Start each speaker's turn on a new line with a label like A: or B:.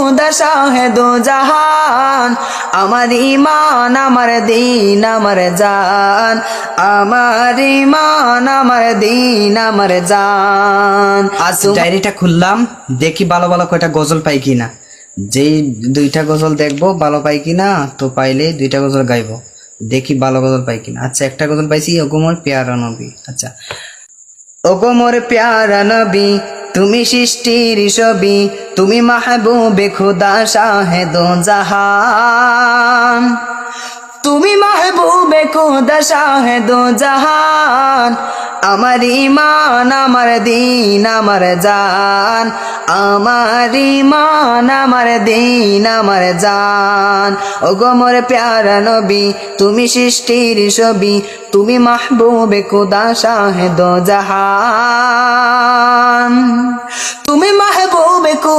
A: খুদা শাহেদো জাহান, আমার ইমান আমার দিন আমার জান, আমার ইমান আমার দিন আমার জান। ডায়েরিটা খুললাম, দেখি ভালো ভালো কয়টা গজল পাই কিনা। যেই দুইটা গজল দেখবো ভালো পাই কিনা, তো পাইলে দুইটা গজল গাইবো, দেখি ভালো গজল পাই কিনা। আচ্ছা, একটা গজল পাইছি, ওগো মোর প্যারা নবী। আচ্ছা, ওগো মোর প্যারা নবী, তুমি সৃষ্টির ছবি, তুমি মাহবুবে খুদা শাহেদো জাহান, তুমি মাহবুবে খুদা শাহেদো জাহান, আমার ইমান আমার দিন আমার জান, আমার ইমান আমার দিন আমার জান। ওগো মোর প্যারা নবী, তুমি সৃষ্টির ছবি, তুমি মাহবুবে খুদা শাহেদো জাহান, তুমি মাহবুবে